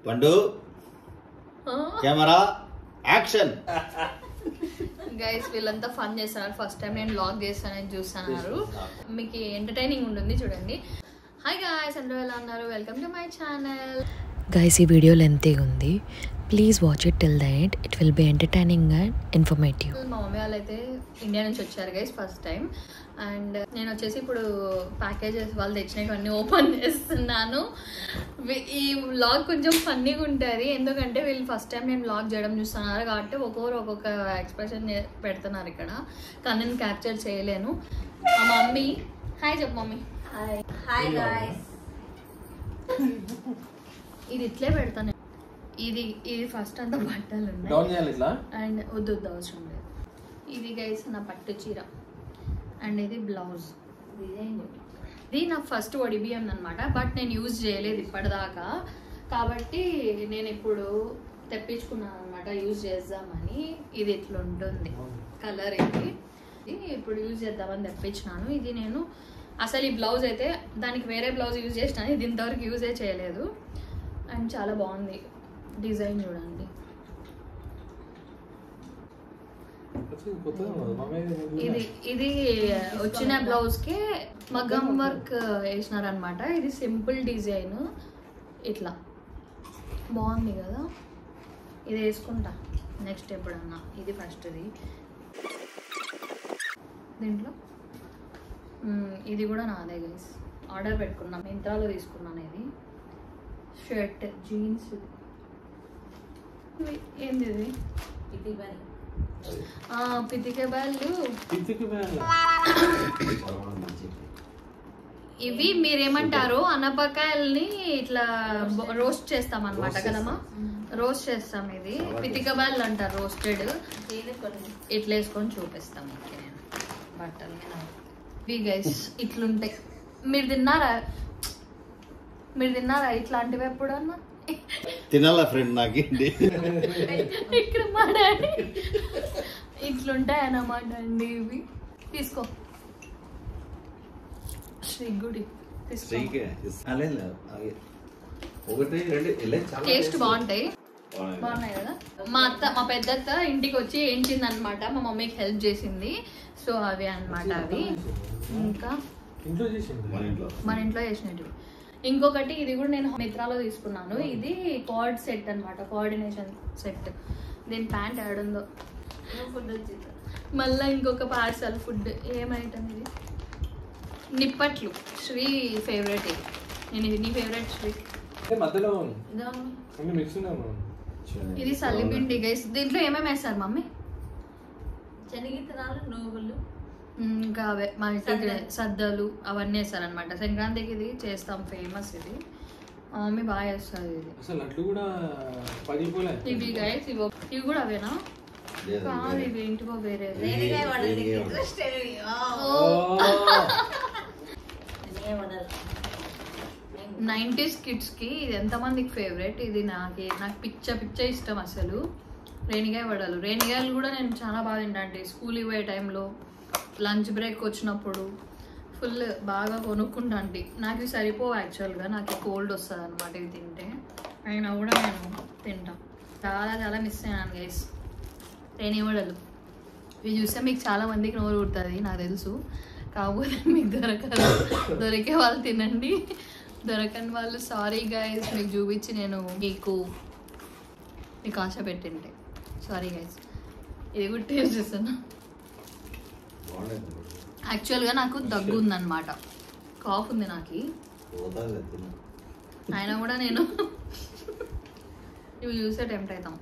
పండు camera action. Guys వీళ్ళంతా fun చేస్తున్నారు. ఫస్ట్ టైం నేను వ్లాగ్ చేస్తానని చూస్తున్నారు. మీకు ఎంటర్టైనింగ్ ఉంటుంది చూడండి. హాయ్ గాయ్స్, అందరూ ఎలా ఉన్నారు? Welcome to my channel. Guys ఈ వీడియో లెంతీగా ఉంది, please watch it till the end. It will be entertaining and informative. మా మమ్మీ వాళ్ళు అయితే ఇండియా నుంచి వచ్చారు గైస్ ఫస్ట్ టైం. అండ్ నేను వచ్చేసి ఇప్పుడు ప్యాకేజెస్ వాళ్ళు తెచ్చినవన్నీ ఓపెన్ చేస్తున్నాను. ఈ వ్లాగ్ కొంచెం ఫన్నీగా ఉంటుంది, ఎందుకంటే వీళ్ళు ఫస్ట్ టైం నేను వ్లాగ్ చేయడం చూస్తున్నారు కాబట్టి ఒక్కొక్కరు ఒక్కొక్క ఎక్స్ప్రెషన్ పెడుతున్నారు ఇక్కడ, కానీ నేను క్యాప్చర్ చేయలేను. మా మమ్మీ హాయ్ చెప్పు మమ్మీ. Hi hi guys. ఇది ఇట్లే పెడతాను. ఇది ఫస్ట్ అంతా బట్టలు ఉన్నాయి అండ్ వద్దు అవసరం లేదు. ఇది గైస్ నా పట్టు చీర అండ్ ఇది బ్లౌజ్. ఇది నా ఫస్ట్ ఒడిబిఎం అనమాట, బట్ నేను యూజ్ చేయలేదు ఇప్పటిదాకా, కాబట్టి నేను ఇప్పుడు తెప్పించుకున్నాను అనమాట యూజ్ చేద్దామని. ఇది ఇట్లా ఉంటుంది కలర్, ఇది ఇప్పుడు యూజ్ చేద్దామని తెప్పించినాను. ఇది నేను అసలు ఈ బ్లౌజ్ అయితే దానికి వేరే బ్లౌజ్ యూజ్ చేసినాను, ఇది ఇంతవరకు యూజే చేయలేదు. అండ్ చాలా బాగుంది డిజైన్, చూడండి. ఇది వచ్చిన బ్లౌజ్ కి మగ్గం వర్క్ వేసినారనమాట. ఇది సింపుల్ డిజైన్, ఇట్లా బాగుంది కదా. ఇది వేసుకుంటా నెక్స్ట్ ఎప్పుడన్నా. ఇది ఫస్ట్ది. దీంట్లో ఇది కూడా నాదే గైస్, ఆర్డర్ పెట్టుకున్నా, మింత్రాలో తీసుకున్నాను. ఇది షర్ట్ జీన్స్. ఏంది ఇది? పితిక బ్యాళ్ళు. ఇవి మీరేమంటారు, అనపకాయల్ని ఇట్లా రోస్ట్ చేస్తాం అనమాట కదమ్మా, రోస్ట్ చేస్తాం. ఇది పితిక బ్యాళ్ళు అంటారు, రోస్టెడ్. ఇట్లా వేసుకొని చూపిస్తాం బట్టలు. ఇవి గైస్ ఇట్లుంటాయి. మీరు తిన్నారా ఇట్లాంటివి ఎప్పుడన్నా? తినాలా ఫ్రెండ్ నాకేంటి. ఇక్కడ మా డాడీ ఇట్లుంటాయి అన్నమాట అండి. ఇవి తీసుకో, శ్రీ గుడి టేస్ట్ బాగుంటాయి కదా. మా పెద్దత్త ఇంటికి వచ్చి ఏంచింది అనమాట, మా మమ్మీకి హెల్ప్ చేసింది. సో అవి అనమాట అవి. ఇంకా మన ఇంట్లో చేసినవి. ఇంకొకటి ఇది కూడా నేను మిత్రాలో తీసుకున్నాను. ఇది కార్డ్ సెట్ అనమాట, కోఆర్డినేషన్ సెట్. దీని ప్యాంట్ ఆడుందో ఫుడ్ వచ్చింది. మళ్ళీ ఇంకొక పార్సల్ ఫుడ్. ఏమైటమ్ ఇది? నిప్పట్లు. శ్రీ ఫేవరెట్ ఇది. నేను ఇది నీ ఫేవరెట్ శ్రీ. ఇది సల్లిపిండి గైస్. దీంట్లో ఏమేమి వేస్తారు మమ్మీ? శనగిత్తనాలు, నువ్వులు, ఇంకా అవే మా ఇంటికి సద్దలు అవన్నీ వేస్తారనమాట. సంక్రాంతికి ఇది చేస్తాం, ఫేమస్ ఇది. మా మమ్మీ బాగా చేస్తుంది ఇది. ఇవి గైస్ ఇవి కూడా అవేనా? కాదు, ఇవి ఇంటికో వేరే. 90s కిడ్స్ కి ఇది ఎంతమందికి ఫేవరెట్. ఇది నాకు పిచ్చ ఇష్టం అసలు. రేణిగాయ వడలు. రేణిగాయలు కూడా నేను చాలా బాగా తింటాను. స్కూల్ పోయే టైంలో, లంచ్ బ్రేక్ వచ్చినప్పుడు ఫుల్ బాగా కొనుక్కుంటాంటి. నాకు ఇవి సరిపోవు యాక్చువల్గా, నాకు కోల్డ్ వస్తుంది అనమాట ఇవి తింటే. అయినా కూడా నేను తింటాను. చాలా మిస్ అయినాను గైస్ రేణి వడలు. ఇవి చూస్తే మీకు చాలా మందికి నోరు కుడుతుంది నాకు తెలుసు, కాకపోతే మీకు దొరికే వాళ్ళు తినండి, దొరకని వాళ్ళు సారీ గైస్. మీకు చూపించి నేను మీకు ఆశ పెట్టింటే సారీ గైస్. ఇది కూడా టేస్ట్ చేస్తాను. యాక్చువల్గా నాకు దగ్గు ఉందన్నమాట, కాఫ్ ఉంది నాకు. అయినా కూడా నేను ఇవి చూసే టెంప్ట్ అవుతాం.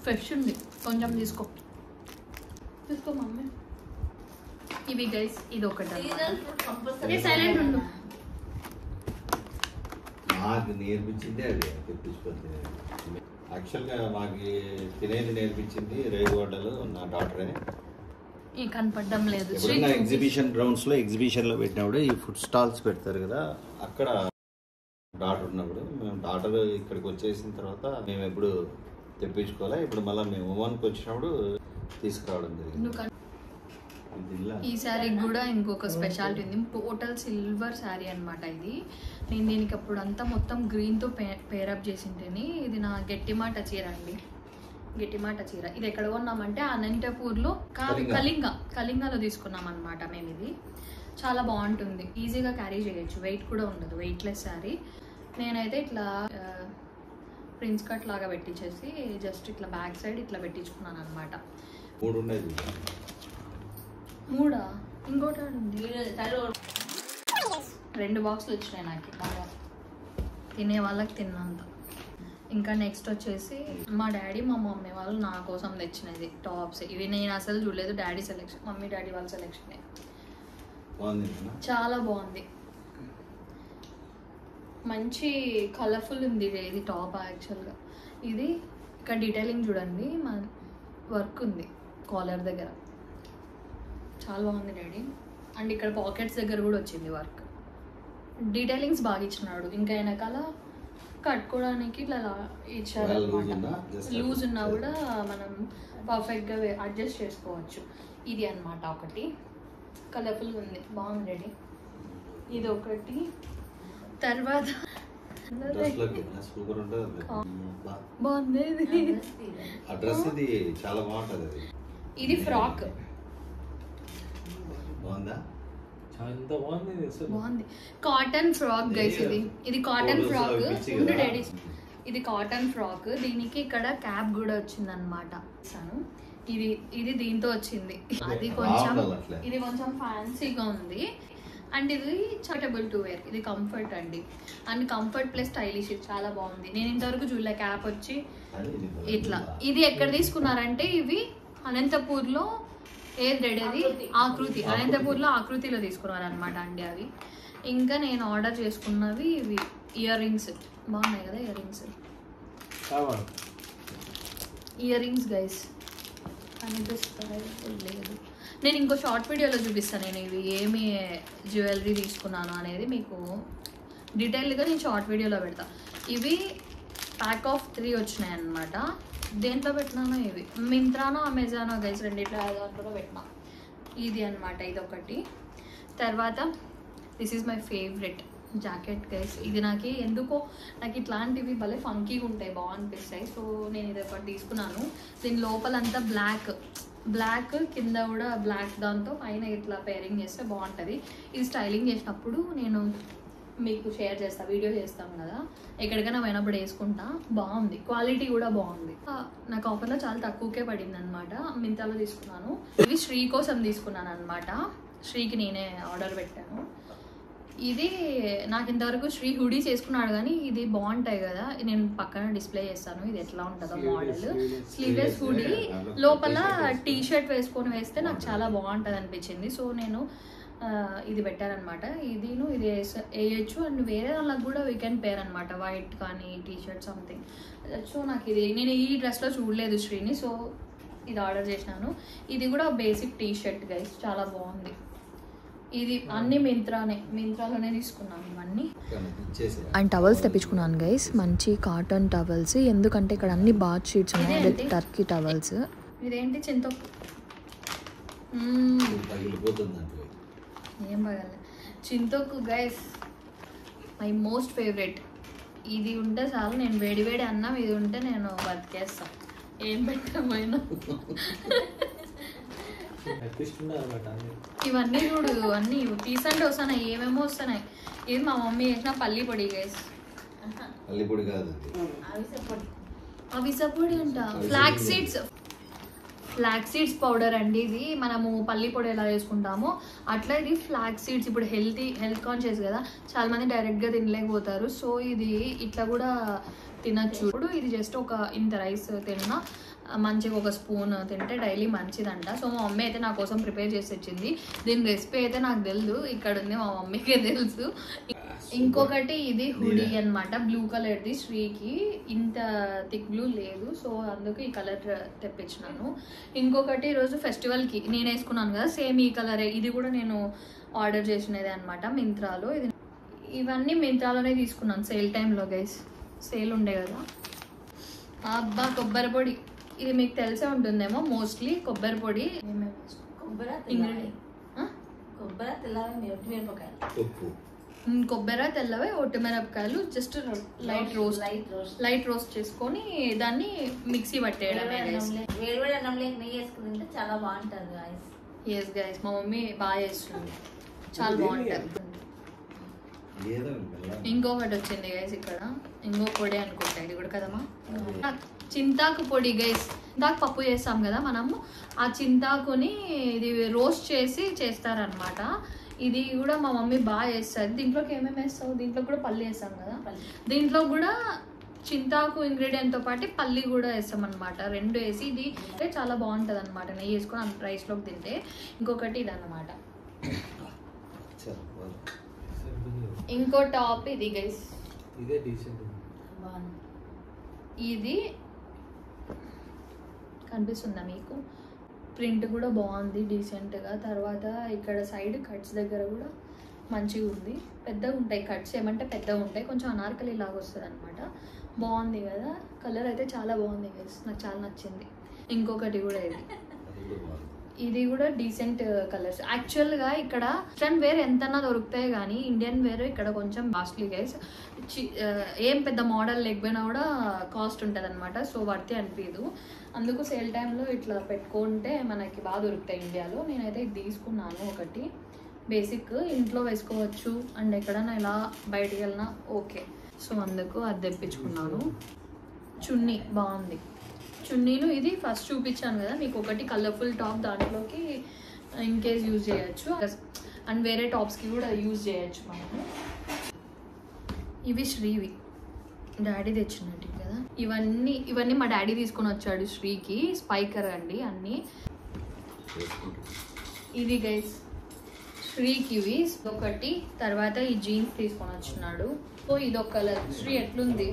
ఫ్రెష్ ఉంది, కొంచెం తీసుకో మమ్మీ. ఇవి గైస్ ఇది ఒకటి. సైలెంట్ ఉండు. నాకు నేర్పించింది అది తెప్పించుకుంది. యాక్చువల్గా మాకు తినేది నేర్పించింది రేగుగడ్డలు నా డాటరే. కనపడడం లేదు. ఎగ్జిబిషన్ గ్రౌండ్స్ లో ఎగ్జిబిషన్లో పెట్టినప్పుడు ఈ ఫుడ్ స్టాల్స్ పెడతారు కదా, అక్కడ డాటర్ ఉన్నప్పుడు మేము డాటర్ ఇక్కడికి వచ్చేసిన తర్వాత మేము ఎప్పుడు తెప్పించుకోవాలి. ఇప్పుడు మళ్ళీ మేము ఉమాన్కి వచ్చినప్పుడు తీసుకురావడం జరిగింది. ఈ శారీకి కూడా ఇంకొక స్పెషాలిటీ ఉంది. టోటల్ సిల్వర్ శారీ అనమాట ఇది. నేను దీనికి అప్పుడు అంతా మొత్తం గ్రీన్తో పేరప్ చేసింటేని. ఇది నా గట్టిమాట చీర అండి, గట్టిమాట చీర. ఇది ఎక్కడ కొన్నామంటే అనంతపూర్లో కళింగలో తీసుకున్నాం అనమాట మేము. ఇది చాలా బాగుంటుంది, ఈజీగా క్యారీ చేయొచ్చు, వెయిట్ కూడా ఉండదు, వెయిట్లెస్ శారీ. నేనైతే ఇట్లా ప్రిన్స్ కట్ లాగా పెట్టించేసి జస్ట్ ఇట్లా బ్యాక్ సైడ్ ఇట్లా పెట్టించుకున్నాను అనమాట. 3 ఉండేది, 3 ఇంకోటి ఉంది. 2 బాక్సులు వచ్చినాయి నాకు బాగా, తినే వాళ్ళకి తిన్నంత. ఇంకా నెక్స్ట్ వచ్చేసి మా డాడీ మా మమ్మీ వాళ్ళు నా కోసం తెచ్చినది టాప్స్. ఇవి నేను అసలు చూడలేదు, డాడీ సెలెక్షన్, మమ్మీ డాడీ వాళ్ళ సెలెక్షన్. చాలా బాగుంది, మంచి కలర్ఫుల్ ఉంది ఇది టాప్. యాక్చువల్గా ఇది ఇక్కడ డీటెయిలింగ్ చూడండి, మన వర్క్ ఉంది కాలర్ దగ్గర, చాలా బాగుంది డాడీ. అండ్ ఇక్కడ పాకెట్స్ దగ్గర కూడా వచ్చింది వర్క్, డీటెయిలింగ్స్ బాగా ఇచ్చినాడు. ఇంకా వెనకాల కట్టుకోవడానికి ఇట్లా ఇచ్చారు అనమాట. లూజ్ ఉన్నా కూడా మనం పర్ఫెక్ట్గా అడ్జస్ట్ చేసుకోవచ్చు. ఇది అనమాట ఒకటి, కలర్ఫుల్గా ఉంది, బాగుంది డాడీ. ఇది ఒకటి. తర్వాత బాగుంది ఇది ఫ్రాక్, బాగుంది కాటన్ ఫ్రాక్ గైస్. ఇది కాటన్ ఫ్రాక్, డాడీ ఇది కాటన్ ఫ్రాక్. దీనికి ఇక్కడ క్యాప్ కూడా వచ్చింది అనమాట. ఇది దీంతో వచ్చింది. ఇది కొంచెం ఫ్యాన్సీగా ఉంది. అండ్ ఇది సూటబుల్ టు వేర్, ఇది కంఫర్ట్ అండి. అండ్ కంఫర్ట్ ప్లస్ స్టైలిష్, చాలా బాగుంది. నేను ఇంతవరకు చూడలే క్యాప్ వచ్చి ఇట్లా. ఇది ఎక్కడ తీసుకున్నారంటే ఇవి అనంతపూర్లో, ఏది రెడీ అది ఆకృతి, అనంతపూర్లో ఆకృతిలో తీసుకున్నారు అనమాట అండి అవి. ఇంకా నేను ఆర్డర్ చేసుకున్నవి ఇవి ఇయర్ రింగ్స్, బాగున్నాయి కదా ఇయర్ రింగ్స్ గైస్. అనిపిస్తారా లేదు, నేను ఇంకో షార్ట్ వీడియోలో చూపిస్తాను నేను ఇవి ఏమి జ్యువెలరీ తీసుకున్నాను అనేది మీకు డీటెయిల్గా నేను షార్ట్ వీడియోలో పెడతా. ఇవి ప్యాక్ ఆఫ్ 3 వచ్చినాయి అనమాట. దేంట్లో పెట్టినానో ఇవి మింత్రానో అమెజానో గైస్, రెండిట్లో దాంట్లో పెట్టినా. ఇది అనమాట, ఇది ఒకటి. తర్వాత this is my favourite jacket guys. ఇది నాకు ఎందుకో నాకు ఇట్లాంటివి భలే ఫంకీగా ఉంటాయి, బాగా అనిపిస్తాయి. సో నేను ఇది ఒకటి తీసుకున్నాను. దీని లోపలంతా బ్లాక్ కింద కూడా బ్లాక్, దాంతో పైన ఇట్లా పేరింగ్ చేస్తే బాగుంటుంది. ఇది స్టైలింగ్ చేసినప్పుడు నేను మీకు షేర్ చేస్తా, వీడియో చేస్తాం కదా, ఎక్కడికైనా పోయినప్పుడు వేసుకుంటా. బాగుంది, క్వాలిటీ కూడా బాగుంది. నాకు ఆఫర్లో చాలా తక్కువకే పడింది అనమాట. మింతాలో తీసుకున్నాను. ఇవి శ్రీ కోసం తీసుకున్నాను అనమాట. శ్రీకి నేనే ఆర్డర్ పెట్టాను. ఇది నాకు ఇంతవరకు శ్రీ హుడీస్ వేసుకున్నాడు కానీ ఇది బాగుంటాయి కదా, నేను పక్కన డిస్ప్లే చేస్తాను ఇది ఎట్లా ఉంటుందో మోడల్. స్లీవ్లెస్ హుడీ, లోపల టీ షర్ట్ వేసుకొని వేస్తే నాకు చాలా బాగుంటుంది అనిపించింది. సో నేను ఇది పెట్టారనమాట. ఇది వేయచ్చు. అండ్ వేరే వాళ్ళకి కూడా వీకెండ్ పేర్ అనమాట, వైట్ కానీ టీ షర్ట్ సంథింగ్. సో నాకు ఇది నేను ఈ డ్రెస్లో చూడలేదు శ్రీని, సో ఇది ఆర్డర్ చేసినాను. ఇది కూడా బేసిక్ టీ షర్ట్ గైస్, చాలా బాగుంది. ఇది అన్ని మింత్రాలోనే తీసుకున్నాను ఇవన్నీ. అండ్ టవల్స్ తెప్పించుకున్నాను గైస్, మంచి కాటన్ టవల్స్. ఎందుకంటే ఇక్కడ అన్ని బాత్ షీట్స్ ఉన్నాయి, విత్ టర్కీ టవల్స్. ఇదేంటి చింతొక్కు, ఏం పగలే చింతొక్కు గైస్, మై మోస్ట్ ఫేవరెట్. ఇది ఉంటే చాలు, నేను వేడి అన్నం ఇది ఉంటే నేను బతికేస్తాను, ఏం పెట్టకపోయినా. ఇవన్నీ చూడు, అన్నీ తీసంటే వస్తున్నాయి, ఏమేమో వస్తున్నాయి. ఇది మా మమ్మీ చేసిన పల్లి పొడి గైస్. అవిసె పొడి అంట, ఫ్లాక్ సీడ్స్ పౌడర్ అండి. ఇది మనము పల్లి పొడి ఎలా చేసుకుంటామో అట్లా ఇది ఫ్లాక్ సీడ్స్. ఇప్పుడు హెల్త్ కాన్షియస్ కదా, చాలా మంది డైరెక్ట్గా తినలేకపోతారు. సో ఇది ఇట్లా కూడా తినచ్చు. ఇప్పుడు ఇది జస్ట్ ఒక ఇంత రైస్ తిన్నా మంచిగా ఒక స్పూన్ తింటే డైలీ మంచిదంట. సో మా మమ్మీ అయితే నా కోసం ప్రిపేర్ చేసి వచ్చింది. దీని రెసిపీ అయితే నాకు తెలియదు, ఇక్కడ ఉంది మా మమ్మీకే తెలుసు. ఇంకొకటి ఇది హుడీ అనమాట, బ్లూ కలర్ది. శ్రీకి ఇంత థిక్ బ్లూ లేదు, సో అందుకు ఈ కలర్ తెప్పించినాను. ఇంకొకటి ఈరోజు ఫెస్టివల్కి నేను వేసుకున్నాను కదా, సేమ్ ఈ కలరే. ఇది కూడా నేను ఆర్డర్ చేసినది అనమాట మింత్రాలో. ఇవన్నీ మింత్రాలోనే తీసుకున్నాను సేల్ టైంలో గైస్, సేల్ ఉండే కదా. అబ్బా కొబ్బరి పొడి, ఇది మీకు తెలిసే ఉంటుందేమో మోస్ట్లీ. కొబ్బరి పొడి ఉప్పు కొబ్బరి తెల్లవే ఒట్టిమిరపకాయలు జస్ట్ లైట్ రోస్ట్ చేసుకొని దాన్ని మిక్సీ పట్టేయడమే. వేడి అన్నంలోకి నెయ్యి వేసుకుని తింటే చాలా బాగుంటుంది గాయస్. ఎస్ గైస్, మా మమ్మీ బాగా చేస్తుంది, చాలా బాగుంటుంది. ఇంకొకటి వచ్చింది గైస్, ఇక్కడ ఇంకో పొడి అనుకుంటా ఇది కూడా కదమ్మా, చింతాకు పొడి గైస్. చింతాకు పప్పు చేస్తాం కదా మనము, ఆ చింతాకుని ఇది రోస్ట్ చేసి చేస్తారనమాట. ఇది కూడా మా మమ్మీ బాగా చేస్తుంది. దీంట్లోకి ఏమేమి వేస్తావు? దీంట్లో కూడా పల్లి వేస్తాం కదా, దీంట్లో కూడా చింతాకు ఇంగ్రీడియంట్తో పాటు పల్లి కూడా వేస్తాం అనమాట. రెండు వేసి ఇది చాలా బాగుంటుంది అనమాట, నెయ్యి వేసుకొని రైస్లోకి తింటే. ఇంకొకటి ఇది అన్నమాట. ఇంకో టాప్ ఇది గైస్, ఇది కనిపిస్తుందా మీకు? ప్రింట్ కూడా బాగుంది డీసెంట్గా. తర్వాత ఇక్కడ సైడ్ కట్స్ దగ్గర కూడా మంచిగా ఉంది, పెద్దగా ఉంటాయి కట్స్, ఏమంటే పెద్దగా ఉంటాయి, కొంచెం అనార్కలి లాగా వస్తుంది అనమాట. బాగుంది కదా, కలర్ అయితే చాలా బాగుంది గైస్, నాకు చాలా నచ్చింది. ఇంకొకటి కూడా ఇది కూడా డీసెంట్ కలర్స్. యాక్చువల్గా ఇక్కడ వెస్ట్రన్ వేర్ ఎంతన్నా దొరుకుతాయి కానీ ఇండియన్ వేర్ ఇక్కడ కొంచెం కాస్ట్లీ గైస్. ఏం పెద్ద మోడల్ లేకపోయినా కూడా కాస్ట్ ఉంటుంది అనమాట, సో వర్తి అనిపించదు. అందుకు సేల్ టైంలో ఇట్లా పెట్టుకుంటే మనకి బాగా దొరుకుతాయి ఇండియాలో. నేనైతే ఇది తీసుకున్నాను ఒకటి, బేసిక్ ఇంట్లో వేసుకోవచ్చు అండ్ ఎక్కడైనా ఇలా బయటికి వెళ్ళినా ఓకే, సో అందుకు అది తెప్పించుకున్నాను. చున్నీ బాగుంది, చున్నీలు ఇది ఫస్ట్ చూపించాను కదా మీకు, ఒకటి కలర్ఫుల్ టాప్, దాంట్లోకి ఇన్ కేస్ యూజ్ చేయొచ్చు అండ్ వేరే టాప్స్కి కూడా యూజ్ చేయొచ్చు మనము. ఇవి శ్రీవి, డాడీ తెచ్చినట్టు కదా. ఇవన్నీ మా డాడీ తీసుకొని వచ్చాడు శ్రీకి, స్పైకర్ అండి అన్నీ. ఇది గైస్ శ్రీకి ఇవి ఒకటి. తర్వాత ఈ జీన్స్ తీసుకొని వచ్చినాడు. సో ఇదొక కలర్. శ్రీ ఎట్లుంది?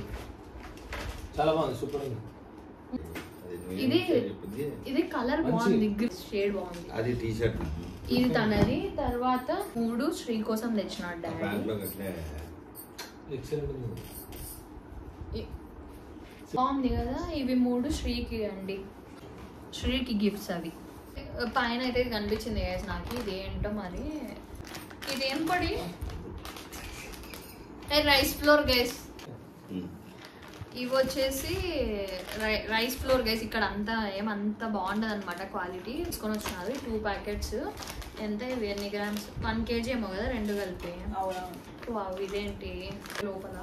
చాలా బాగుంది, సూపర్ ఉంది. ఇది కలర్ బాగుంది, షేడ్ బాగుంది. అది టీ షర్ట్, ఇది తనది. తర్వాత 3 శ్రీ కోసం తెచ్చినాడు డాడీ. బాగుంది కదా. ఇవి 3 శ్రీకి అండి, శ్రీకి గిఫ్ట్స్. అవి పైన అయితే కనిపించింది గైస్ నాకు, ఇది ఏంటో మరి. ఇదేం పొడి? Rice flour guys. ఇవి వచ్చేసి రైస్ ఫ్లోర్ గైస్. ఇక్కడ అంతా ఏమంతా బాగుండదు అనమాట క్వాలిటీ. తీసుకొని వచ్చినారు 2 ప్యాకెట్స్. ఎంత ఇవి? ఎన్ని గ్రామ్స్? 1 kg ఏమో కదా, 2 కలిపి. ఇదేంటి లోపల?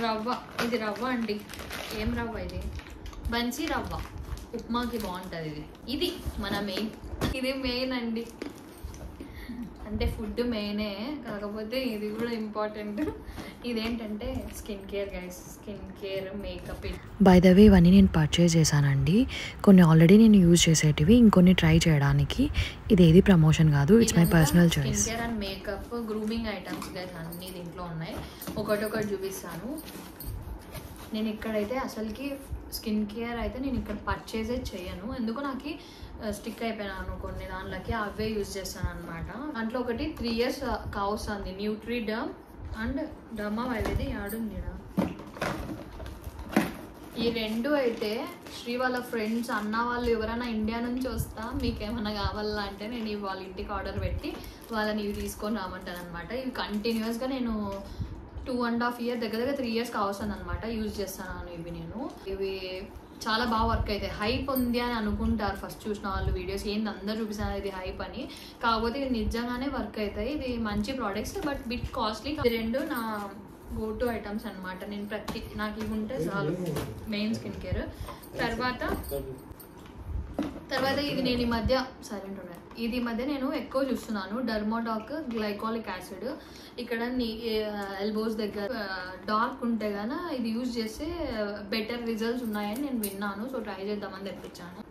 రవ్వ. ఇది రవ్వ అండి. ఏం రవ్వ ఇది? బన్సీ రవ్వ, ఉప్మాకి బాగుంటుంది ఇది మన మెయిన్. ఇది మెయిన్ అండి, అంటే ఫుడ్ మెయినే కాకపోతే ఇది కూడా ఇంపార్టెంట్. ఇదేంటంటే skin care guys, skin care, makeup. By the way ఇవన్నీ నేను పర్చేస్ చేశానండి. కొన్ని ఆల్రెడీ నేను యూజ్ చేసేటివి, ఇంకొన్ని ట్రై చేయడానికి. ఇది ఏది ప్రమోషన్ కాదు, it's my personal choice. Skin care and makeup, grooming items guys అన్నీ దీంట్లో ఉన్నాయి. ఒకటొకటి చూపిస్తాను. నేను ఇక్కడైతే అసలుకి స్కిన్ కేర్ అయితే నేను ఇక్కడ పర్చేసే చేయను, ఎందుకు నాకు స్టిక్ అయిపోయినాను కొన్ని దాంట్లోకి, అవే యూజ్ చేస్తాను అనమాట. దాంట్లో ఒకటి 3 years కావస్తుంది, న్యూట్రిడర్మ్ అండ్ డర్మా వైల్డ్ది ఆడుంది. ఈ 2 అయితే శ్రీ వాళ్ళ ఫ్రెండ్స్ అన్న వాళ్ళు ఎవరైనా ఇండియా నుంచి వస్తా మీకు ఏమైనా కావాలా అంటే నేను వాళ్ళ ఇంటికి ఆర్డర్ పెట్టి వాళ్ళని ఇవి తీసుకొని రామంటాను అనమాట. ఇవి కంటిన్యూస్గా నేను 2.5 years దగ్గర 3 years కావస్తుంది అనమాట యూజ్ చేస్తాను ఇవి నేను. ఇవి చాలా బాగా వర్క్ అవుతాయి. హైప్ ఉంది అని అనుకుంటారు ఫస్ట్ చూసిన వాళ్ళు వీడియోస్, ఏంది అందరూ చూపిస్తున్నారు ఇది హైప్ అని, కాకపోతే ఇది నిజంగానే వర్క్ అవుతాయి. ఇది మంచి ప్రోడక్ట్స్, బట్ బిట్ కాస్ట్లీ. ఇది 2 నా గో టు ఐటమ్స్ అనమాట. నేను నాకు ఇవి ఉంటే చాలు, మెయిన్ స్కిన్ కేర్. తర్వాత ఇది నేను ఈ మధ్య సైలెంట్ ఉన్నాయి, ఇది ఈ మధ్య నేను ఎక్కువ చూస్తున్నాను, డర్మోడాక్ గ్లైకాలిక్ యాసిడ్. ఇక్కడ ఎల్బోస్ దగ్గర డార్క్ ఉంటే గానా ఇది యూజ్ చేస్తే బెటర్ రిజల్ట్స్ ఉన్నాయని నేను విన్నాను, సో ట్రై చేద్దామని తెప్పించాను.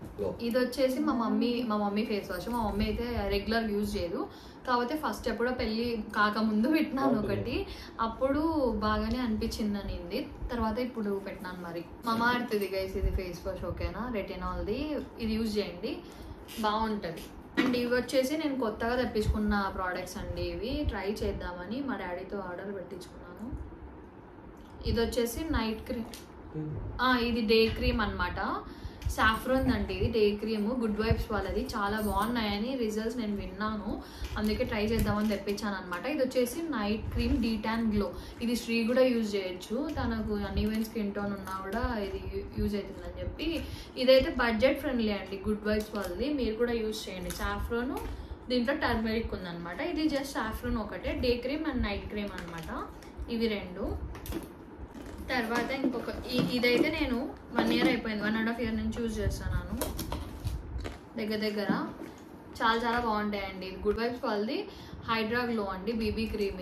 ఇది వచ్చేసి మా మమ్మీ ఫేస్ వాష్. మా మమ్మీ అయితే రెగ్యులర్ యూజ్ చేయదు, కాకపోతే ఫస్ట్ ఎప్పుడో పెళ్ళి కాకముందు పెట్టినాను ఒకటి, అప్పుడు బాగానే అనిపించింది అనింది, తర్వాత ఇప్పుడు పెట్టినాను. మరి మమా ఎర్త్ ఇది గైస్, ఇది ఫేస్ వాష్ ఓకేనా, రెటినాల్ది. ఇది యూజ్ చేయండి, బాగుంటుంది. అండ్ ఇవి వచ్చేసి నేను కొత్తగా తెప్పించుకున్న ప్రోడక్ట్స్ అండి, ఇవి ట్రై చేద్దామని మా డాడీతో ఆర్డర్ పెట్టించుకున్నాను. ఇది వచ్చేసి నైట్ క్రీమ్, ఇది డే క్రీమ్ అనమాట. సాఫ్రాన్ అండి ఇది డే క్రీమ్ గుడ్ వైబ్స్ వాళ్ళది. చాలా బాగున్నాయని రిజల్ట్స్ నేను విన్నాను, అందుకే ట్రై చేద్దామని తెప్పించాను అనమాట. ఇది వచ్చేసి నైట్ క్రీమ్ డీటాన్ గ్లో. ఇది శ్రీ కూడా యూజ్ చేయొచ్చు, తనకు అన్ఈవెన్ స్కిన్ టోన్ ఉన్నా కూడా ఇది యూజ్ అవుతుందని చెప్పి. ఇదైతే బడ్జెట్ ఫ్రెండ్లీ అండి గుడ్ వైబ్స్ వాళ్ళది, మీరు కూడా యూజ్ చేయండి. సాఫ్రాన్ దీంట్లో టర్మరిక్ ఉందన్నమాట. ఇది జస్ట్ సాఫ్రాన్ ఒకటే, day cream and night cream అనమాట, ఇవి రెండు. తర్వాత ఇంకొక ఇదైతే నేను 1 year అయిపోయింది, 1.5 year నుంచి యూజ్ చేస్తున్నాను దగ్గర. చాలా బాగుంటాయండి. ఇది గుడ్ వైబ్స్ వాళ్ళది హైడ్రా గ్లో అండి బీబీ క్రీమ్.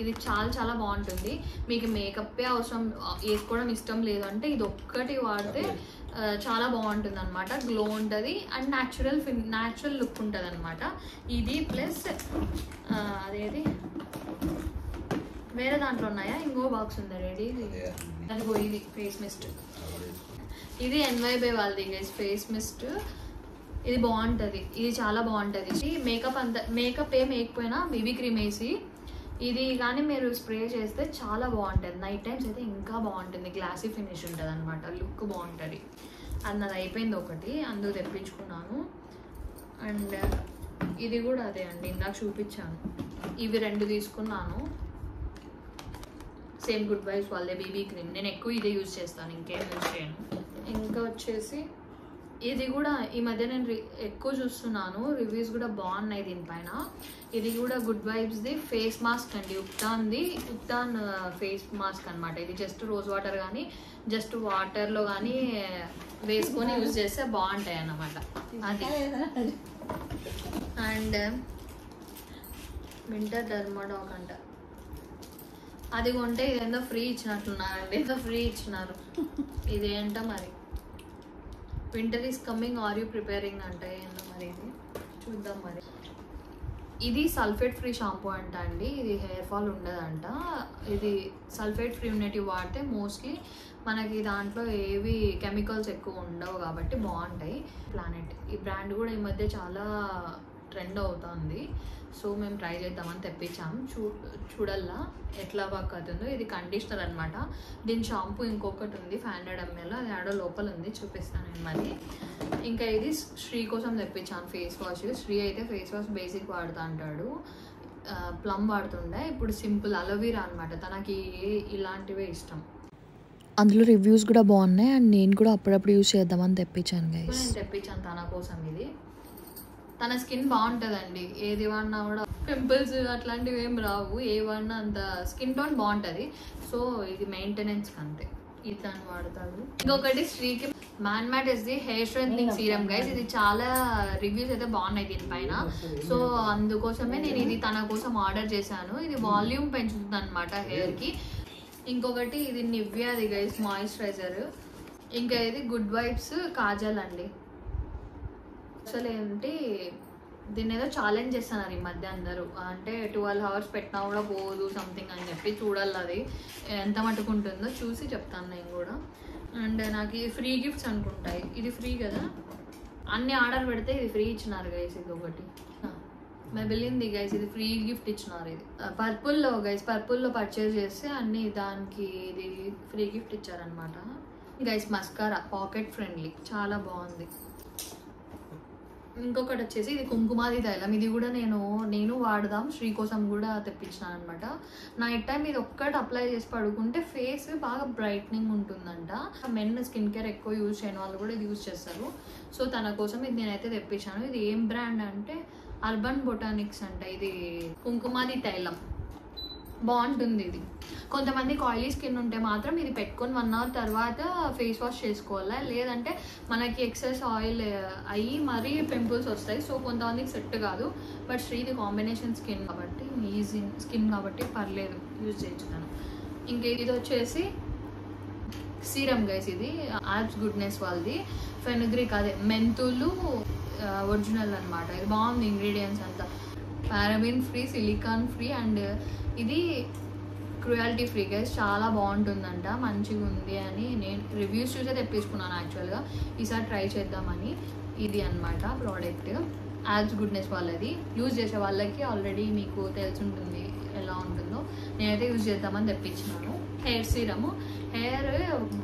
ఇది చాలా బాగుంటుంది. మీకు మేకప్ అవసరం వేసుకోవడం ఇష్టం లేదు అంటే ఇది ఒక్కటి వాడితే చాలా బాగుంటుంది అనమాట. గ్లో ఉంటుంది అండ్ న్యాచురల్ లుక్ ఉంటుంది అనమాట. ఇది ప్లస్ అదేది వేరే దాంట్లో ఉన్నాయా, ఇంకో బాక్స్ ఉంది రెడీ. దానికో ఇది ఫేస్ మిస్ట్, ఇది NYBay వాళ్ళది గైస్ ఫేస్ మిస్ట్. ఇది బాగుంటుంది, ఇది చాలా బాగుంటుంది. మేకప్ ఏం వేయకపోయినా బీబీ క్రీమ్ వేసి ఇది కానీ మీరు స్ప్రే చేస్తే చాలా బాగుంటుంది. నైట్ టైమ్స్ అయితే ఇంకా బాగుంటుంది, గ్లాసీ ఫినిష్ ఉంటుంది అనమాట, లుక్ బాగుంటుంది. అది నాది అయిపోయింది ఒకటి, అందుకు తెప్పించుకున్నాను. అండ్ ఇది కూడా అదే అండి, ఇందాక చూపించాను. ఇవి 2 తీసుకున్నాను, సేమ్ గుడ్ వైబ్స్ వాళ్ళే బీబీ క్రీమ్. నేను ఎక్కువ ఇదే యూజ్ చేస్తాను, ఇంకేం యూజ్ చేయను. ఇంకా వచ్చేసి ఇది కూడా ఈ మధ్య నేను ఎక్కువ చూస్తున్నాను, రివ్యూస్ కూడా బాగున్నాయి దీనిపైన. ఇది కూడా గుడ్ వైబ్స్ది ఫేస్ మాస్క్ అండి, ఉప్టాన్ ఫేస్ మాస్క్ అనమాట. ఇది జస్ట్ రోజ్ వాటర్ కానీ జస్ట్ వాటర్లో కానీ వేసుకొని యూజ్ చేస్తే బాగుంటాయి అన్నమాట. అది అండ్ వింటర్ డర్మాడాక్ అంట, అది కొంటే ఇదేందో ఫ్రీ ఇచ్చినట్టున్నారండి, ఏదో ఫ్రీ ఇచ్చినారు. ఇదేంటో మరి winter is coming are you preparing అంటే ఏంటో మరి, ఇది చూద్దాం మరి. ఇది సల్ఫేట్ ఫ్రీ షాంపూ అంట అండి, ఇది హెయిర్ ఫాల్ ఉండదంట. ఇది సల్ఫేట్ ఫ్రీ ఉన్నటివి వాడితే మోస్ట్లీ మనకి దాంట్లో ఏవి కెమికల్స్ ఎక్కువ ఉండవు కాబట్టి బాగుంటాయి. ప్లానెట్ ఈ బ్రాండ్ కూడా ఈ మధ్య చాలా ట్రెండ్ అవుతుంది, సో మేము ట్రై చేద్దామని తెప్పించాము. చూడల్లా ఎట్లా వర్క్ అవుతుందో. ఇది కండిషనర్ అనమాట, దీని షాంపూ ఇంకొకటి ఉంది 500 ml, అది ఆడో లోపల ఉంది, చూపిస్తాను నేను మరి. ఇంకా ఇది శ్రీ కోసం తెప్పించాను ఫేస్ వాష్. శ్రీ అయితే ఫేస్ వాష్ బేసిక్ వాడుతూ అంటాడు, ప్లమ్ వాడుతుండే, ఇప్పుడు సింపుల్ అలోవీరా అనమాట, తనకి ఇలాంటివే ఇష్టం. అందులో రివ్యూస్ కూడా బాగున్నాయి అండ్ నేను కూడా అప్పుడప్పుడు యూజ్ చేద్దామని తెప్పించాను గైస్. నేను తెప్పించాను తన కోసం. ఇది తన స్కిన్ బాగుంటుందండి, ఏది వాడినా కూడా పింపుల్స్ అట్లాంటివి ఏం రావు, ఏ వాడినా అంత స్కిన్ టోన్ బాగుంటుంది. సో ఇది మెయింటెనెన్స్కి అంతే, ఇట్లా వాడతాడు. ఇంకొకటి శ్రీకి matt is the hair strengthening serum guys. ఇది చాలా రివ్యూస్ అయితే బాగున్నాయి దీనిపైన, సో అందుకోసమే నేను ఇది తన కోసం ఆర్డర్ చేశాను. ఇది వాల్యూమ్ పెంచుతుంది అనమాట హెయిర్కి. ఇంకొకటి ఇది నివ్యాది గైస్ మాయిశ్చరైజర్. ఇంకా ఇది గుడ్ వైబ్స్ కాజల్ అండి. అసలు ఏంటి దీన్ని ఏదో ఛాలెంజ్ చేస్తున్నారు ఈ మధ్య అందరూ, అంటే 12 hours పెట్టినా కూడా పోదు సంథింగ్ అని చెప్పి. చూడాలి అది ఎంత మట్టుకుంటుందో చూసి చెప్తాను నేను కూడా. అండ్ నాకు ఇది ఫ్రీ గిఫ్ట్స్ అనుకుంటాయి, ఇది ఫ్రీ కదా, అన్ని ఆర్డర్ పెడితే ఇది ఫ్రీ ఇచ్చినారు గైస్. ఇది ఒకటి మెబిలిన్ది గైస్, ఇది ఫ్రీ గిఫ్ట్ ఇచ్చినారు. ఇది పర్పుల్లో గైస్, పర్పుల్లో పర్చేస్ చేస్తే అన్ని దానికి ఇది ఫ్రీ గిఫ్ట్ ఇచ్చారనమాట గైస్. మస్కారా పాకెట్ ఫ్రెండ్లీ, చాలా బాగుంది. ఇంకొకటి వచ్చేసి ఇది కుంకుమాది తైలం. ఇది కూడా నేను వాడదాం శ్రీ కోసం కూడా తెప్పించినాను అనమాట. నైట్ టైం ఇది ఒక్కటి అప్లై చేసి పడుకుంటే ఫేస్ బాగా బ్రైట్నింగ్ ఉంటుందంట. మెన్ స్కిన్ కేర్ ఎక్కువ యూజ్ చేయని వాళ్ళు కూడా ఇది యూజ్ చేస్తారు, సో తన కోసం ఇది నేనైతే తెప్పించాను. ఇది ఏం బ్రాండ్ అంటే అర్బన్ బొటానిక్స్ అంట. ఇది కుంకుమాది తైలం బాగుంటుంది. ఇది కొంతమందికి ఆయిలీ స్కిన్ ఉంటే మాత్రం ఇది పెట్టుకొని 1 hour తర్వాత ఫేస్ వాష్ చేసుకోవాలి, లేదంటే మనకి ఎక్సెస్ ఆయిల్ అయ్యి మరీ పింపుల్స్ వస్తాయి. సో కొంతమందికి సెట్ కాదు, బట్ శ్రీది కాంబినేషన్ స్కిన్ కాబట్టి ఈజీ స్కిన్ కాబట్టి పర్లేదు, యూజ్ చేయించుతాను. ఇంకా ఇది వచ్చేసి సీరం గైస్, ఇది ఆల్ప్స్ గుడ్నెస్ వాళ్ళది ఫెనుగ్రిక్, అదే మెంతులు ఒరిజినల్ అనమాట. ఇది బాగుంది, ఇంగ్రీడియంట్స్ అంతా paraben free, silicon free and ఇది క్రుయాలిటీ ఫ్రీ గైస్. చాలా బాగుంటుందంట, మంచిగా ఉంది అని నేను రివ్యూస్ చూసే తెప్పించుకున్నాను యాక్చువల్గా, ఈసారి ట్రై చేద్దామని. ఇది అనమాట ప్రోడక్ట్, ఆల్ప్స్ గుడ్నెస్ వాళ్ళది. యూజ్ చేసే వాళ్ళకి ఆల్రెడీ మీకు తెలిసి ఉంటుంది ఎలా ఉంటుందో. నేనైతే యూజ్ చేద్దామని తెప్పించినాను. హెయిర్ సీరము, హెయిర్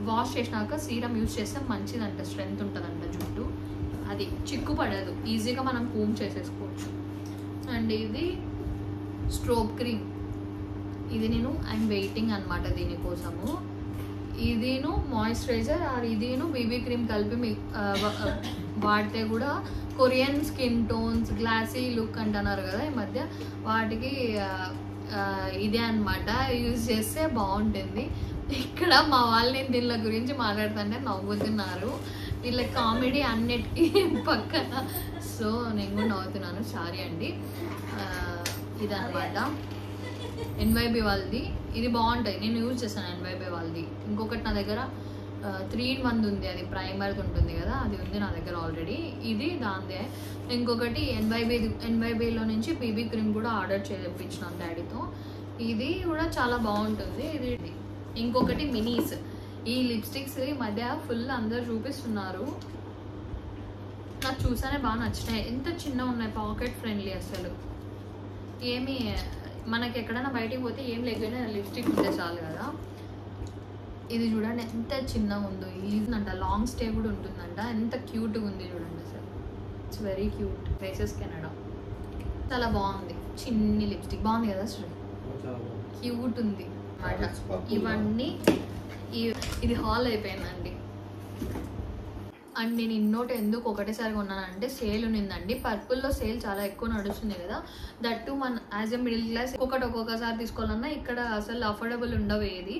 వాష్ చేసినాక సీరం యూజ్ చేస్తే మంచిదంట, స్ట్రెంగ్త్ ఉంటుందంట జుట్టు, అది చిక్కు పడదు, ఈజీగా మనం కూమ్ చేసేసుకోవచ్చు. అండ్ ఇది స్ట్రోబ్ క్రీమ్, ఇది నేను ఐఎమ్ వెయిటింగ్ అనమాట దీనికోసము. ఇదిను మాయిశ్చరైజర్ ఆర్ ఇదిను బీబీ క్రీమ్ కలిపి వాడితే కూడా Korean skin tones, glassy look అంటున్నారు కదా ఈ మధ్య, వాటికి ఇదే అనమాట యూజ్ చేస్తే బాగుంటుంది. ఇక్కడ మా వాళ్ళు నేను దీనిల గురించి మాట్లాడుతుంటే నవ్వుతున్నారు, వీళ్ళ కామెడీ అన్నిటికీ పక్కన, సో నేను కూడా నవ్వుతున్నాను, సారీ అండి. ఇదన్నమాట ఎన్వైబీ వాళ్ళది, ఇది బాగుంటుంది, నేను యూజ్ చేస్తాను ఎన్వైబీ వాళ్ళది. ఇంకొకటి నా దగ్గర 3-in-1 ఉంది, అది ప్రైమర్ది ఉంటుంది కదా, అది ఉంది నా దగ్గర ఆల్రెడీ, ఇది దాందే. ఇంకొకటి ఎన్వైబీలో నుంచి బీబీ క్రీమ్ కూడా ఆర్డర్ చేయించినాను డాడీతో, ఇది కూడా చాలా బాగుంటుంది. ఇది ఇంకొకటి మినీస్, ఈ లిప్స్టిక్స్ ఈ మధ్య ఫుల్ అందరు చూపిస్తున్నారు, నాకు చూసానే బాగా నచ్చినాయి. ఎంత చిన్నగా ఉన్నాయి, పాకెట్ ఫ్రెండ్లీ, అసలు ఏమి మనకి ఎక్కడైనా బయటికి పోతే ఏం లేకపోయినా లిప్స్టిక్ ఉంటే చాలు కదా. ఇది చూడండి ఎంత చిన్నగా ఉందో, ఈజీ అంట, లాంగ్ స్టే కూడా ఉంటుందంట, ఎంత క్యూట్గా ఉంది చూడండి అసలు, it's very cute. Faces Canada చాలా బాగుంది, చిన్ని లిప్స్టిక్ బాగుంది కదా శ్రీ, క్యూట్ ఉంది అన్నమాట. ఇవన్నీ ఇది హాల్ అయిపోయిందండి. అండ్ నేను ఇన్నోటి ఎందుకు ఒకటేసారి కొన్నానంటే సేల్ ఉన్నిందండి, పర్పుల్లో సేల్ చాలా ఎక్కువ నడుస్తుంది కదా, దట్టు మన యాజ్ ఎ మిడిల్ క్లాస్ ఒక్కొక్కసారి తీసుకోవాలన్నా ఇక్కడ అసలు అఫోర్డబుల్ ఉండవు ఏది,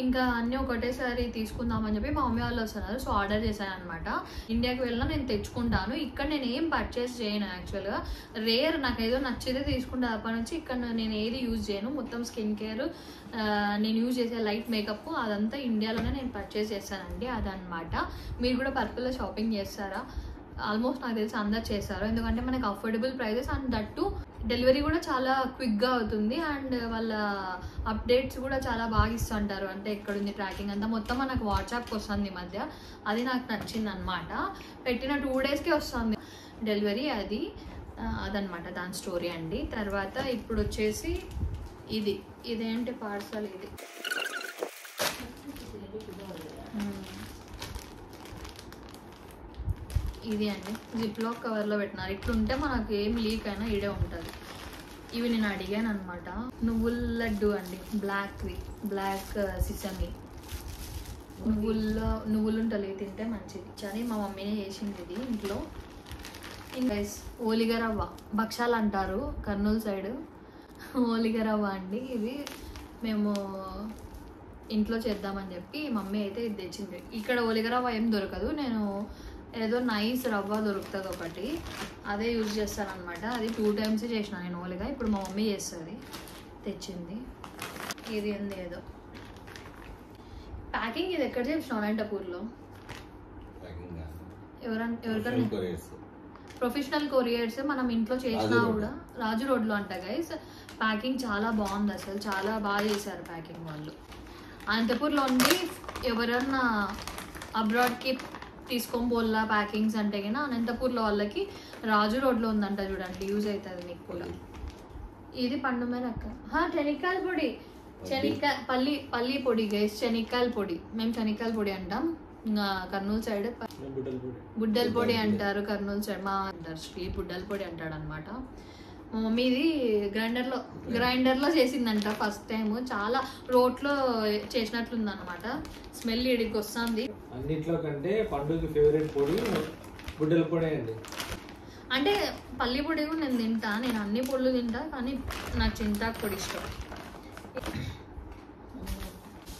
ఇంకా అన్నీ ఒకటేసారి తీసుకుందామని చెప్పి మా మమ్మీ వాళ్ళు వస్తున్నారు, సో ఆర్డర్ చేశాను అనమాట. ఇండియాకి వెళ్ళినా నేను తెచ్చుకుంటాను, ఇక్కడ నేను ఏం పర్చేస్ చేయను యాక్చువల్గా, రేర్ నాకు ఏదో నచ్చితే తీసుకుంటా అప్పటి నుంచి. ఇక్కడ నేను ఏది యూజ్ చేయను, మొత్తం స్కిన్ కేర్, నేను యూజ్ చేసే లైట్ మేకప్ అదంతా ఇండియాలోనే నేను పర్చేస్ చేస్తానండి, అదనమాట. మీరు కూడా పర్పుల్లో షాపింగ్ చేస్తారా? ఆల్మోస్ట్ నాకు తెలిసి అందరు చేస్తారు, ఎందుకంటే మనకి affordable prices, and that delivery కూడా చాలా క్విక్గా అవుతుంది, అండ్ వాళ్ళ అప్డేట్స్ కూడా చాలా బాగా ఇస్తుంటారు, అంటే ఎక్కడుంది ట్రాకింగ్ అంతా మొత్తం మనకు వాట్సాప్కి వస్తుంది ఈ మధ్య, అది నాకు నచ్చింది అనమాట. పెట్టిన 2 daysకే వస్తుంది డెలివరీ, అదనమాట దాని స్టోరీ అండి. తర్వాత ఇప్పుడు వచ్చేసి ఇదేంటి పార్సల్, ఇది అండి జిప్లాక్ కవర్లో పెట్టినారు, ఇట్లుంటే మనకు ఏం లీక్ అయినా ఇడే ఉంటుంది. ఇవి నేను అడిగాను అనమాట, నువ్వుల లడ్డు అండి, బ్లాక్ సిసమి నువ్వులు ఉంటుంది, తింటే మంచిది అని మా మమ్మీనే చేసింది ఇది ఇంట్లో. ఇంకా ఓలిగరవ్వ భక్షాలు అంటారు కర్నూలు సైడ్, ఓలిగరవ్వ అండి, ఇది మేము ఇంట్లో చేద్దామని చెప్పి మమ్మీ అయితే ఇది తెచ్చింది. ఇక్కడ ఓలిగరవ్వ ఏం దొరకదు, నేను ఏదో నైస్ రవ్వ దొరుకుతుంది ఒకటి, అదే యూజ్ చేస్తాను అనమాట. అది 2 times చేసిన నేను ఓలిగా, ఇప్పుడు మా మమ్మీ చేస్తుంది, తెచ్చింది. ఇది ఉంది ఏదో ప్యాకింగ్, ఇది ఎక్కడ చేసినావు అనంతపూర్లో? ఎవరికన్నా ప్రొఫెషనల్ కొరియర్స్ మనం ఇంట్లో చేసినా కూడా, రాజు రోడ్లో అంట గైస్. ప్యాకింగ్ చాలా బాగుంది అసలు, చాలా బాగా చేశారు ప్యాకింగ్ వాళ్ళు. అనంతపూర్లో ఉండి ఎవరన్నా అబ్రాడ్కి తీసుకొని పోల్లా ప్యాకింగ్స్ అంటే కన్నా అనంతపూర్లో వాళ్ళకి రాజు రోడ్లో ఉందంట, చూడండి యూజ్ అవుతుంది మీకు కూడా. ఇది పండు మిరక్క, శనక్కాయల పొడి, పల్లి పొడి గైస్, శనక్కాయల పొడి, మేము శనక్కాయల పొడి అంటాం, కర్నూలు సైడ్ బుడ్డల పొడి అంటారు, కర్నూలు సైడ్ మా అంటారు, శ్రీ బుడ్డల పొడి అంటాడు అనమాట. మా మమ్మీ ఇది గ్రైండర్లో చేసిందంట ఫస్ట్ టైం, చాలా రోట్లో చేసినట్లుంది అనమాట, స్మెల్ ఇడికి వస్తుంది. అన్నిట్లో కంటే పండుగ ఫేవరెట్ పొడి బుడ్డల పొడి అండి. అంటే పల్లి పొడి కూడా నేను తింటా, నేను అన్ని పొడులు తింటా, కానీ నాకు చింతాకు పొడి ఇష్టం.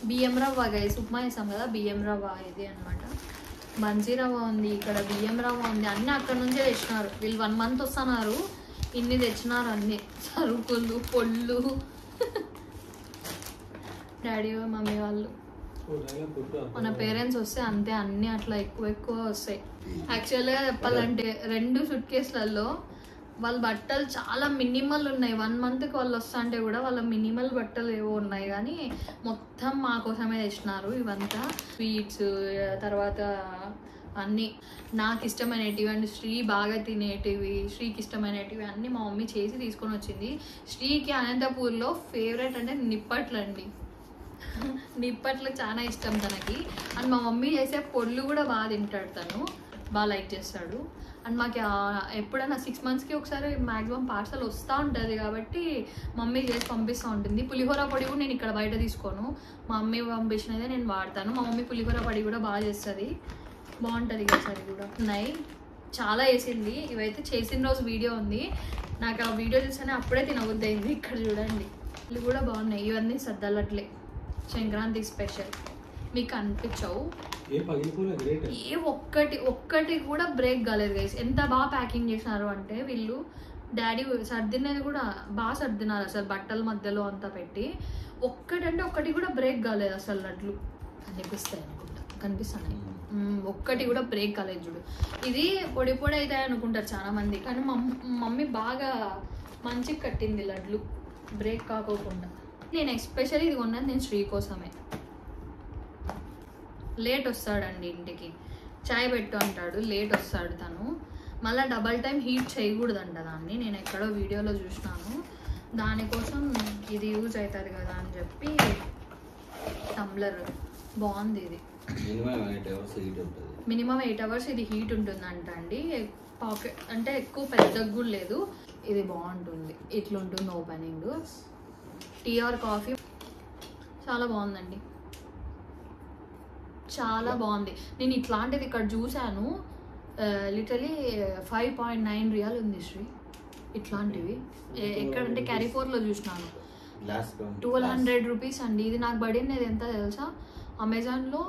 బియ్యం రవ్వ గైస్, ఉప్మా వేసాం కదా, బియ్యం రవ్వ ఇది అనమాట. బన్సీ రవ్వ ఉంది, ఇక్కడ బియ్యం రవ్వ ఉంది, అన్నీ అక్కడ నుంచే తెచ్చినారు. వీళ్ళు 1 month వస్తున్నారు, ఇన్ని తెచ్చినారు, అన్ని సరుకులు పొళ్ళు. డాడీ మమ్మీ వాళ్ళు, మన పేరెంట్స్ వస్తే అంతే, అన్నీ అట్లా ఎక్కువ వస్తాయి. యాక్చువల్గా చెప్పాలంటే 2 suitcaseలలో వాళ్ళ బట్టలు చాలా మినిమల్ ఉన్నాయి. 1 monthకి వాళ్ళు వస్తా అంటే కూడా వాళ్ళ మినిమల్ బట్టలు ఏవో ఉన్నాయి, కానీ మొత్తం మా కోసమే తెచ్చినారు ఇవంతా. స్వీట్స్, తర్వాత అన్నీ నాకు ఇష్టమైనటివి అండ్ శ్రీ బాగా తినేటివి, శ్రీకి ఇష్టమైనటివి అన్నీ మా మమ్మీ చేసి తీసుకొని వచ్చింది. శ్రీకి అనంతపూర్లో ఫేవరెట్ అంటే నిప్పట్లు అండి. నిప్పట్లు చాలా ఇష్టం తనకి. అండ్ మా మమ్మీ చేసే పొడులు కూడా బాగా తింటాడు, తను బాగా లైక్ చేస్తాడు. అండ్ మాకు ఎప్పుడైనా 6 monthsకి ఒకసారి మ్యాక్సిమం పార్సల్ వస్తూ ఉంటుంది కాబట్టి మమ్మీ చేసి పంపిస్తూ ఉంటుంది. పులిహోర పొడి కూడా నేను ఇక్కడ బయట తీసుకోను, మా మమ్మీ పంపించినదే నేను వాడతాను. మా మమ్మీ పులిహోర పొడి కూడా బాగా చేస్తుంది, బాగుంటుంది కదా. సరే కూడా ఉన్నాయి, చాలా వేసింది. ఇవైతే చేసిన రోజు వీడియో ఉంది, నాకు ఆ వీడియో చూసానే అప్పుడే తినబుద్ధి అయింది. ఇక్కడ చూడండి, ఇవి కూడా బాగున్నాయి. ఇవన్నీ సద్దలట్లే, సంక్రాంతికి స్పెషల్. మీకు అనిపించవు ఏ ఒక్కటి కూడా బ్రేక్ కాలేదు గైస్. ఎంత బాగా ప్యాకింగ్ చేసినారు అంటే వీళ్ళు, డాడీ సర్దినది కూడా బాగా సర్దినారు అసలు, బట్టల మధ్యలో అంతా పెట్టి. ఒక్కటి కూడా బ్రేక్ కాలేదు అసలు. లడ్లు కనిపిస్తాయి అనుకుంటా, కనిపిస్తాయి, ఒక్కటి కూడా బ్రేక్ కాలేదు చూడు. ఇది పొడి పొడి అవుతాయి అనుకుంటారు చాలా మంది, కానీ మమ్మీ బాగా మంచిగా కట్టింది లడ్లు, బ్రేక్ కాకోకుండా. నేను ఎస్పెషల్లీ ఇది కొన్నది నేను శ్రీ కోసమే. లేట్ వస్తాడండి ఇంటికి, చాయ్ పెట్టు అంటాడు, లేట్ వస్తాడు తను. మళ్ళీ డబల్ టైం హీట్ చేయకూడదంట దాన్ని, నేను ఎక్కడో వీడియోలో చూసినాను. దానికోసం ఇది యూజ్ అవుతుంది కదా అని చెప్పి టంబ్లర్ బాగుంది. ఇది మినిమం 8 hours ఇది హీట్ ఉంటుందంట అండి. పాకెట్ అంటే ఎక్కువ పెద్దగా కూడా లేదు, ఇది బాగుంటుంది. ఇట్లుంటుంది ఓపెనింగ్. టీ ఆర్ కాఫీ చాలా బాగుందండి, చాలా బాగుంది. నేను ఇట్లాంటిది ఇక్కడ చూసాను, లిటరలీ 5.9 రియల్ ఉంది శ్రీ. ఇట్లాంటివి ఎక్కడంటే క్యారీఫోర్లో చూసినాను, 1200 rupees అండి. ఇది నాకు పడింది ఎంత తెలుసా, అమెజాన్లో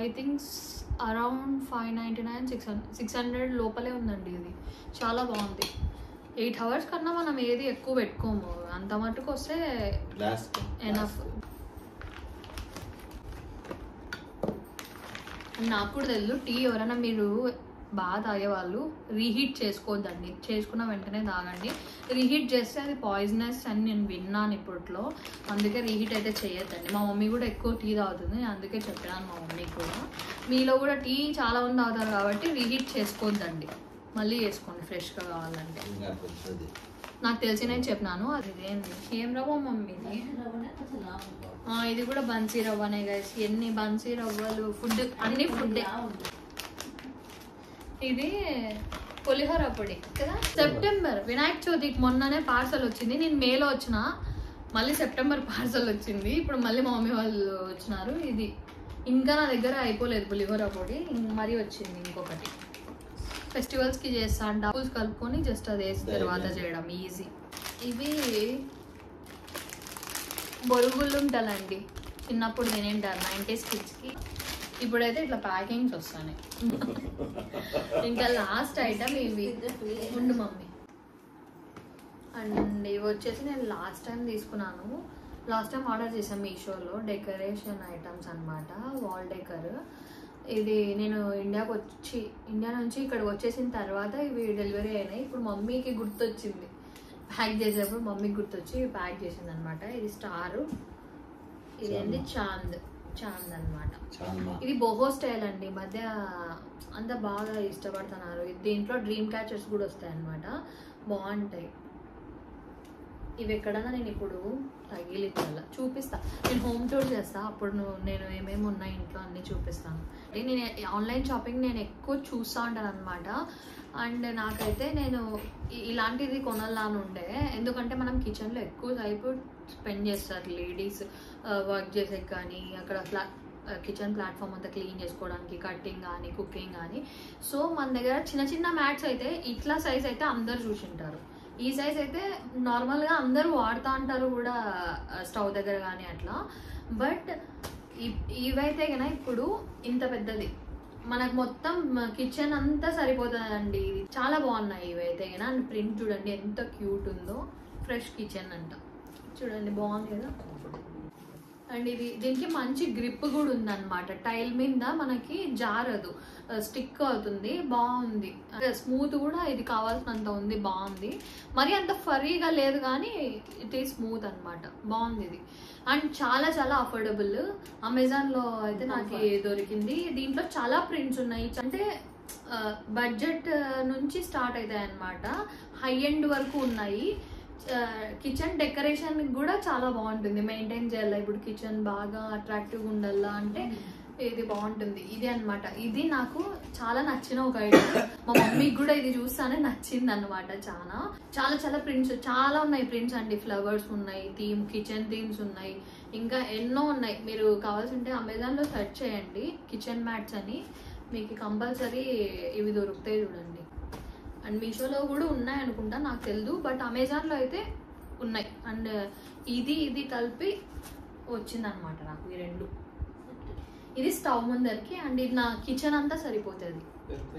ఐ థింక్ అరౌండ్ 599, 600 లోపలే ఉందండి. ఇది చాలా బాగుంది. 8 hours కన్నా మనం ఏది ఎక్కువ పెట్టుకోము, అంత మటుకు వస్తే ఎనఫ్. నాకు కూడా తెలుసు, టీ ఎవరైనా మీరు బాగా తాగేవాళ్ళు రీహీట్ చేసుకోవద్దండి, చేసుకున్న వెంటనే తాగండి. రీహీట్ చేస్తే అది పాయిజనస్ అని నేను విన్నాను ఇప్పట్లో, అందుకే రీహీట్ అయితే చేయొద్దండి. మా మమ్మీ కూడా ఎక్కువ టీ తాగుతుంది, అందుకే చెప్పాను మా మమ్మీకి కూడా. మీలో కూడా టీ చాలా మంది తాగుతారు కాబట్టి రీహీట్ చేసుకోవద్దండి, మళ్ళీ చేసుకోండి ఫ్రెష్గా కావాలంటే. నాకు తెలిసి నేను చెప్పినాను. అది ఇదేంటి, ఏం రవ్వ మమ్మీది? ఇది కూడా బన్సీ రవ్వనే గైస్. ఎన్ని బన్సీ రవ్వలు, ఫుడ్ అన్ని ఫుడ్. ఇది పులిహోర పొడి కదా. సెప్టెంబర్ వినాయక చవితికి మొన్ననే పార్సల్ వచ్చింది. నేను మేలో వచ్చిన, మళ్ళీ సెప్టెంబర్ పార్సల్ వచ్చింది. ఇప్పుడు మళ్ళీ మా మమ్మీ వాళ్ళు వచ్చినారు. ఇది ఇంకా నా దగ్గర అయిపోలేదు పులిహోర పొడి, మరీ వచ్చింది ఇంకొకటి. ఫెస్టివల్స్కి చేస్తాను, డబ్బుల్స్ కలుపుకొని జస్ట్ అది వేసిన తర్వాత చేయడం ఈజీ. ఇవి బొరుగులు ఉంటాయండి, చిన్నప్పుడు తినేంటారు 90s kidsకి. ఇప్పుడైతే ఇట్లా ప్యాకింగ్స్ వస్తాయి. ఇంకా లాస్ట్ ఐటమ్ ఇవి ఉండు మమ్మీ. అండ్ ఇవి వచ్చేసి నేను లాస్ట్ టైం తీసుకున్నాను, లాస్ట్ టైం ఆర్డర్ చేశాను మీషోలో. డెకరేషన్ ఐటమ్స్ అనమాట, వాల్ డెకర్. ఇది నేను ఇండియా నుంచి ఇక్కడికి వచ్చేసిన తర్వాత ఇవి డెలివరీ అయినాయి. ఇప్పుడు మమ్మీకి గుర్తొచ్చింది, ప్యాక్ చేసేప్పుడు మమ్మీకి గుర్తొచ్చి ప్యాక్ చేసింది అనమాట. ఇది స్టారు, ఇది అండి చాంద్ అనమాట. ఇది బోహో స్టైల్ అండి, ఈ మధ్య అంతా బాగా ఇష్టపడుతున్నారు. దీంట్లో డ్రీమ్ క్యాచర్స్ కూడా వస్తాయి అనమాట, బాగుంటాయి. ఇవి ఎక్కడన్నా నేను ఇప్పుడు తగిలించాల చూపిస్తా, నేను హోమ్ టూర్ చేస్తా, అప్పుడు నేను ఏమేమి ఉన్నాయి ఇంట్లో అన్నీ చూపిస్తాను. నేను ఆన్లైన్ షాపింగ్ నేను ఎక్కువ చూస్తూ ఉంటాను అనమాట. అండ్ నాకైతే నేను ఇలాంటిది కొనాలని ఉండే, ఎందుకంటే మనం కిచెన్లో ఎక్కువ సేపు స్పెండ్ చేస్తారు లేడీస్, వర్క్ చేసే కానీ అక్కడ కిచెన్ ప్లాట్ఫామ్ అంతా క్లీన్ చేసుకోవడానికి, కట్టింగ్ కానీ కుకింగ్ కానీ. సో మన దగ్గర చిన్న చిన్న మ్యాట్స్ అయితే ఇట్లా సైజ్ అయితే అందరు చూసింటారు, ఈ సైజ్ అయితే నార్మల్గా అందరూ వాడుతూ ఉంటారు కూడా స్టవ్ దగ్గర కానీ అట్లా. బట్ ఇవైతే కన్నా ఇప్పుడు ఇంత పెద్దది మనకు మొత్తం కిచెన్ అంతా సరిపోతుందండి. చాలా బాగున్నాయి ఇవైతే కన్నా. అండ్ ప్రింట్ చూడండి ఎంత క్యూట్ ఉందో, ఫ్రెష్ కిచెన్ అంట చూడండి, బాగుంది కదా. అండ్ ఇది దీనికి మంచి గ్రిప్ కూడా ఉందన్నమాట, టైల్ మీద మనకి జారదు, స్టిక్ అవుతుంది, బాగుంది. స్మూత్ కూడా ఇది కావాల్సినంత ఉంది, బాగుంది. మరి అంత ఫరీగా లేదు కానీ ఇట్ ఈస్ స్మూత్ అనమాట, బాగుంది ఇది. అండ్ చాలా చాలా అఫోర్డబుల్. అమెజాన్లో అయితే నాకు దొరికింది. దీంట్లో చాలా ప్రింట్స్ ఉన్నాయి, అంటే బడ్జెట్ నుంచి స్టార్ట్ అవుతాయి అన్నమాట. హై ఎండ్ వరకు ఉన్నాయి. కిచెన్ డెకరేషన్ కూడా చాలా బాగుంటుంది, మెయింటైన్ చేయాలి. ఇప్పుడు కిచెన్ బాగా అట్రాక్టివ్గా ఉండాలా అంటే ఇది బాగుంటుంది. ఇది అన్నమాట. ఇది నాకు చాలా నచ్చిన ఒక ఐటమ్. మా మమ్మీకి కూడా ఇది చూస్తానే నచ్చింది అనమాట. చాలా చాలా చాలా ప్రింట్స్ చాలా ఉన్నాయి. ప్రింట్స్ అండి, ఫ్లవర్స్ ఉన్నాయి, కిచెన్ థీమ్స్ ఉన్నాయి, ఇంకా ఎన్నో ఉన్నాయి. మీరు కావాల్సి ఉంటే అమెజాన్లో సెర్చ్ చేయండి కిచెన్ మ్యాట్స్ అని, మీకు కంపల్సరీ ఇవి దొరుకుతాయి చూడండి. అండ్ మీషోలో కూడా ఉన్నాయి అనుకుంటా, నాకు తెలియదు, బట్ అమెజాన్లో అయితే ఉన్నాయి. అండ్ ఇది కలిపి వచ్చిందనమాట నాకు ఈ రెండు. ఇది స్టవ్ ముందరికి, అండ్ ఇది నా కిచెన్ అంతా సరిపోతుంది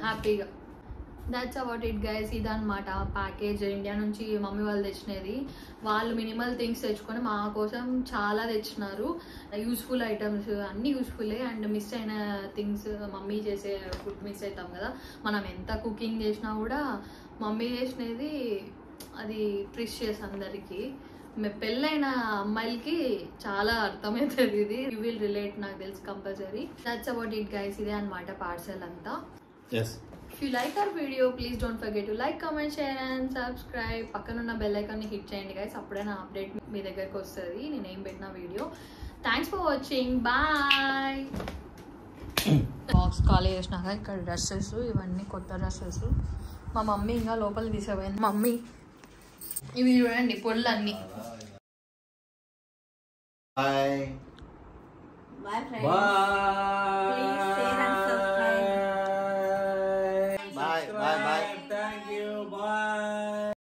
హ్యాపీగా. That's about it guys. ఇదన్నమాట ప్యాకేజ్. ఇండియా నుంచి మమ్మీ వాళ్ళు తెచ్చినది. వాళ్ళు మినిమల్ థింగ్స్ తెచ్చుకొని మా కోసం చాలా తెచ్చినారు. యూస్ఫుల్ ఐటమ్స్ అన్నీ యూస్ఫుల్లే. అండ్ మిస్ అయిన థింగ్స్, మమ్మీ చేసే ఫుడ్ మిస్ అవుతాం కదా, మనం ఎంత కుకింగ్ చేసినా కూడా మమ్మీ చేసినది అది ప్రిషియస్ అందరికీ. పెళ్ళైన అమ్మాయిలకి చాలా అర్థమవుతుంది ఇది. యూ విల్ రిలేట్, నాకు తెలుసు compulsory. That's about it guys. ఇదే అనమాట పార్సల్ అంతా. If you like our video, please don't forget to like, comment, share and subscribe. పక్కనున్న బెల్ ఐకాన్ని హిట్ చేయండి గైస్, అప్పుడే నా అప్డేట్ మీ దగ్గరకు వస్తుంది నేను ఏం పెట్టిన video. Thanks for watching, bye. Box ఖాళీ చేసినాక ఇక్కడ డ్రెస్సెస్, ఇవన్నీ కొత్త డ్రెస్సెస్. మా మమ్మీ ఇంకా లోపల తీసేపోయింది. మమ్మీ ఇవి చూడండి పొళ్ళు అన్నీ. Bye Bye friends. Please share and subscribe. Bye. Thank you. Bye.